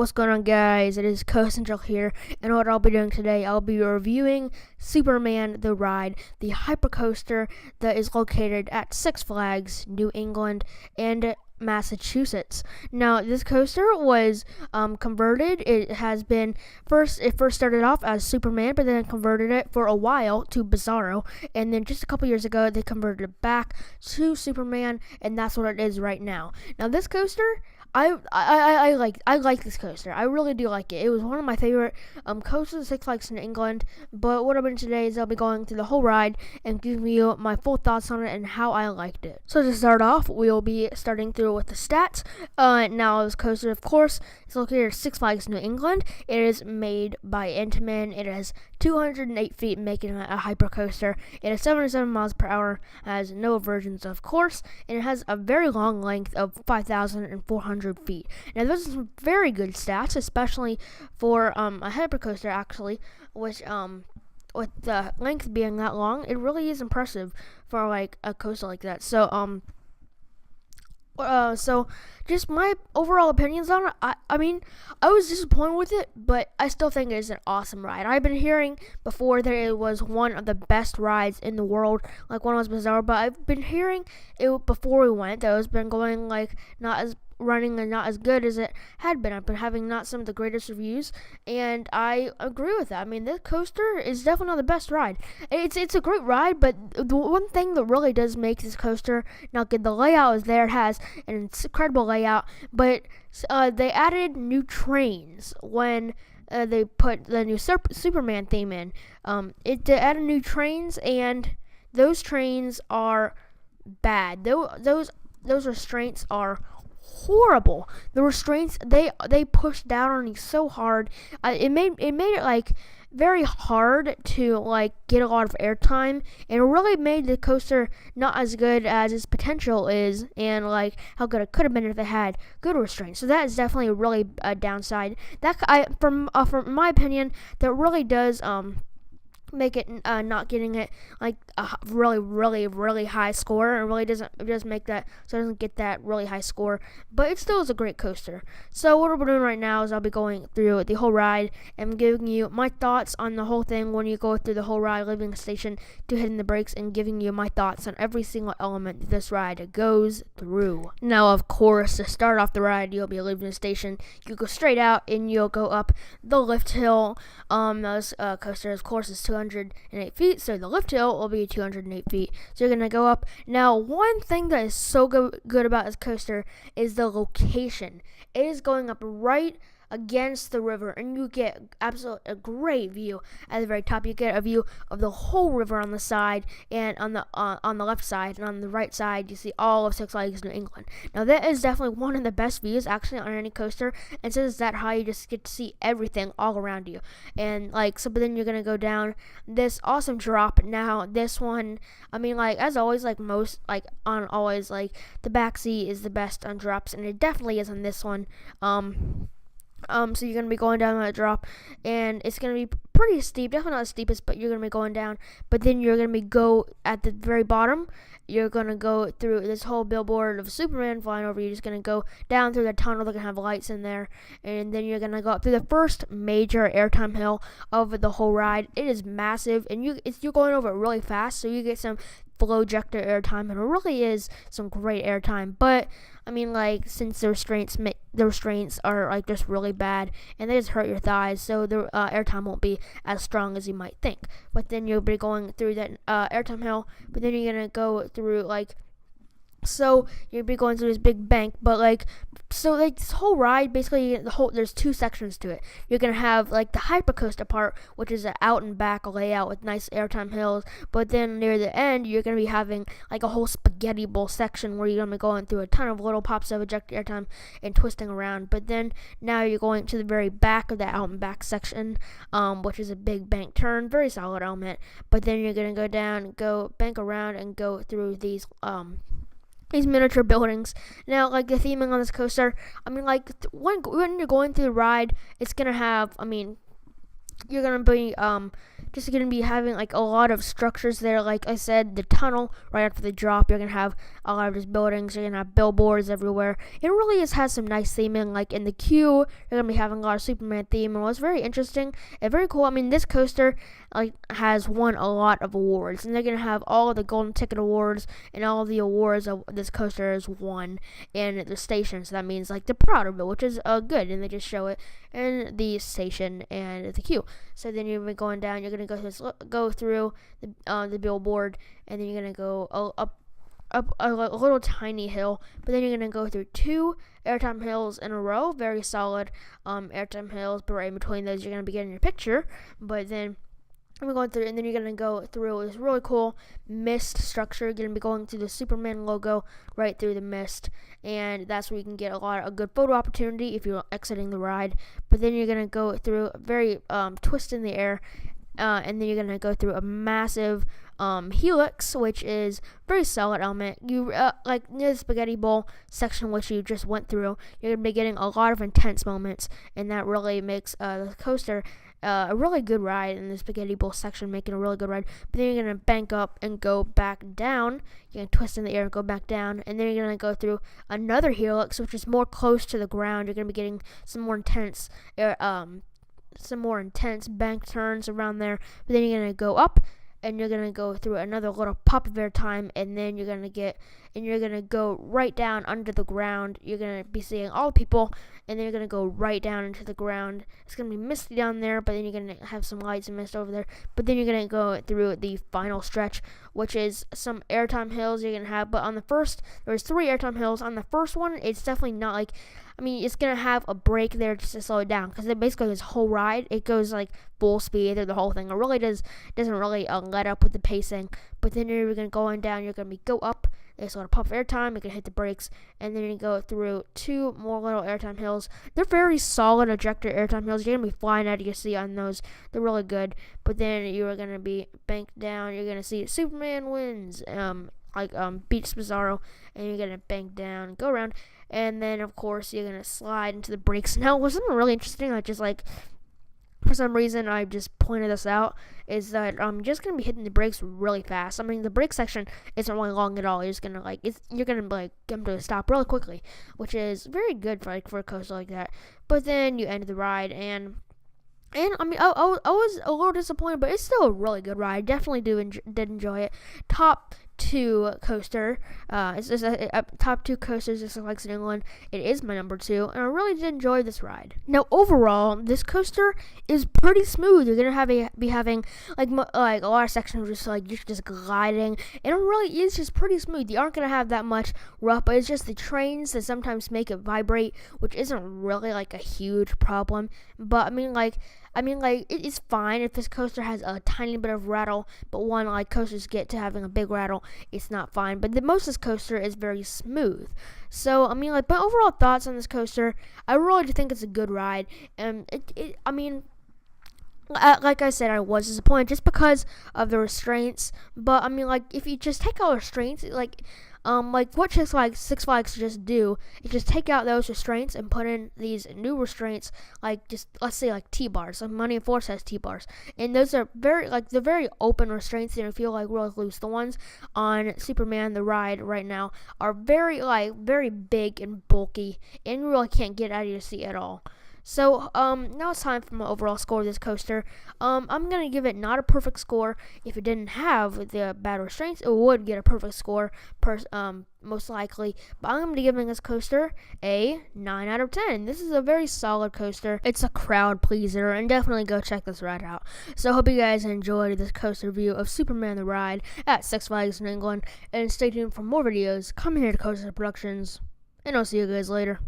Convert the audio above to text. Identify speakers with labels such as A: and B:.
A: What's going on, guys? It is Central here, and what I'll be doing today, I'll be reviewing Superman the Ride, the hypercoaster that is located at Six Flags, New England, and Massachusetts. Now, this coaster was converted. It first started off as Superman, but then converted it for a while to Bizarro, and then just a couple years ago, they converted it back to Superman, and that's what it is right now. Now, this coaster, I like this coaster. I really do like it. It was one of my favorite coasters at Six Flags in England. But what I'll be doing today is I'll be going through the whole ride and giving you my full thoughts on it and how I liked it. So to start off, we'll be starting through with the stats. Now this coaster, of course, is located at Six Flags New England. It is made by Intamin. It has 208 feet, making it a hypercoaster. It has 77 miles per hour. Has no aversions, of course, and it has a very long length of 5,400 feet. Now, those are some very good stats, especially for a hypercoaster, actually, which with the length being that long, it really is impressive for like a coaster like that. So just my overall opinions on it. I mean, I was disappointed with it, but I still think it is an awesome ride. I've been hearing before that it was one of the best rides in the world, like one was Bizarre, but I've been hearing it before we went that it's been going like not as running and not as good as it had been. I've been having not some of the greatest reviews, and I agree with that. I mean, this coaster is definitely not the best ride. It's a great ride, but the one thing that really does make this coaster not good, the layout is there. It has an incredible layout, but they added new trains when they put the new Superman theme in. They added new trains, and those trains are bad. Those restraints are horrible. The restraints they pushed down on you so hard. It made it like very hard to like get a lot of airtime, and it really made the coaster not as good as its potential is, and like how good it could have been if it had good restraints. So that is definitely a really downside. From my opinion, that really does make it not getting it like a really high score. It really doesn't make that, so it doesn't get that really high score, but it still is a great coaster. So what we're doing right now is I'll be going through the whole ride and giving you my thoughts on the whole thing when you go through the whole ride, leaving the station to hitting the brakes, and giving you my thoughts on every single element this ride goes through. Now, of course, to start off the ride, you'll be leaving the station. You go straight out and you'll go up the lift hill. This coaster, of course, is 208 feet, so the lift hill will be 208 feet. So you're going to go up. Now, one thing that is so good about this coaster is the location. It is going up right against the river, and you get a great view at the very top. You get a view of the whole river on the side, and on the left side, and on the right side you see all of Six Flags New England. Now that is definitely one of the best views actually on any coaster, and since it's that high, you just get to see everything all around you. And like, so but then you're gonna go down this awesome drop. Now this one, I mean, like as always, like most, like on always, like the back seat is the best on drops, and it definitely is on this one. So you're going to be going down that drop, and it's going to be pretty steep, definitely not the steepest, but you're going to be going down, but then you're going to go at the very bottom. You're going to go through this whole billboard of Superman flying over. You're just going to go down through the tunnel. They're going to have lights in there, and then you're going to go up through the first major Airtime Hill of the whole ride. It is massive, and you're going over it really fast, so you get some flow ejector airtime, and it really is some great airtime. But I mean, like, since the restraints are like just really bad, and they just hurt your thighs, so the airtime won't be as strong as you might think. But then you'll be going through that Airtime Hill, but then you're gonna go through like, so you'll be going through this big bank, but like, so like this whole ride, basically there's two sections to it. You're gonna have like the hypercoaster part, which is an out and back layout with nice Airtime Hills, but then near the end you're gonna be having like a whole spaghetti bowl section where you're gonna be going through a ton of little pops of ejector airtime and twisting around. But then now you're going to the very back of that out and back section, which is a big bank turn, very solid element. But then you're gonna go down, go bank around, and go through these miniature buildings. Now, like the theming on this coaster, I mean, like when you're going through the ride, it's gonna have, I mean, you're gonna be just gonna be having like a lot of structures there. Like I said, the tunnel right after the drop, you're gonna have a lot of just buildings. You're gonna have billboards everywhere. It really has some nice theming. Like in the queue, you're gonna be having a lot of Superman theme, and it was very interesting and very cool. I mean, this coaster like has won a lot of awards, and they're gonna have all of the golden ticket awards and all of the awards of this coaster has won in the station. So that means like they're proud of it, which is good, and they just show it in the station and the queue. So then you're going down. You're gonna go through the billboard, and then you're gonna go up a little tiny hill, but then you're gonna go through 2 Airtime Hills in a row. Very solid Airtime Hills, but right in between those, you're gonna be getting your picture. But then we're going through, and then you're gonna go through this really cool mist structure. You're gonna be going through the Superman logo right through the mist, and that's where you can get a good photo opportunity if you're exiting the ride. But then you're gonna go through a very twist in the air, and then you're gonna go through a massive helix, which is very solid element. You like near the spaghetti bowl section, which you just went through, you're gonna be getting a lot of intense moments, and that really makes the coaster a really good ride. In the spaghetti bowl section, making a really good ride. But then you're gonna bank up and go back down. You're gonna twist in the air and go back down, and then you're gonna go through another helix, which is more close to the ground. You're gonna be getting some more intense bank turns around there. But then you're gonna go up, and you're gonna go through another little pop of airtime, and then you're gonna go right down under the ground. You're gonna be seeing all the people, and then you're gonna go right down into the ground. It's gonna be misty down there, but then you're gonna have some lights and mist over there. But then you're gonna go through the final stretch, which is some Airtime Hills you're gonna have. But on the first, there's 3 Airtime Hills. On the first one, it's definitely not like, I mean, it's gonna have a break there just to slow it down, because basically this whole ride, it goes like full speed through the whole thing. It really doesn't really let up with the pacing. But then you're gonna go on down. You're gonna go up. There's a lot of pop airtime. You're gonna hit the brakes, and then you go through 2 more little Airtime Hills. They're very solid ejector Airtime Hills. You're gonna be flying out of your seat on those. They're really good. But then you are gonna be banked down. You're gonna see Superman wins, Beach Bizarro, and you're gonna bank down and go around, and then of course you're gonna slide into the brakes. Now, what's something really interesting, I just like, for some reason I just pointed this out, is that I'm just gonna be hitting the brakes really fast. I mean, the brake section isn't really long at all. You're just gonna you're gonna like come to a stop really quickly, which is very good for a coaster like that. But then you end the ride, and I mean, I was a little disappointed, but it's still a really good ride. Definitely did enjoy it. Top 2 coaster. It's just top 2 coasters in Six Flags in England. It is my number 2, and I really did enjoy this ride. Now, overall, this coaster is pretty smooth. You're gonna be having like a lot of sections just gliding, and it really is just pretty smooth. You aren't gonna have that much rough, but it's just the trains that sometimes make it vibrate, which isn't really like a huge problem. But it's fine if this coaster has a tiny bit of rattle, but when like coasters get to having a big rattle, it's not fine. But the most of this coaster is very smooth. So but overall thoughts on this coaster, I really do think it's a good ride. And like I said, I was disappointed just because of the restraints. But if you just take out restraints, what Six Flags just do is just take out those restraints and put in these new restraints, let's say T-bars. Like Money and Force has T-bars, and those are they're very open restraints. They don't feel really loose. The ones on Superman the ride right now are very big and bulky, and you really can't get out of your seat at all. So, now it's time for my overall score of this coaster. I'm going to give it not a perfect score. If it didn't have the bad restraints, it would get a perfect score, most likely. But I'm going to be giving this coaster a 9 out of 10. This is a very solid coaster. It's a crowd pleaser, and definitely go check this ride out. So, I hope you guys enjoyed this coaster review of Superman the Ride at Six Flags in England. And stay tuned for more videos coming here to Coaster Productions. And I'll see you guys later.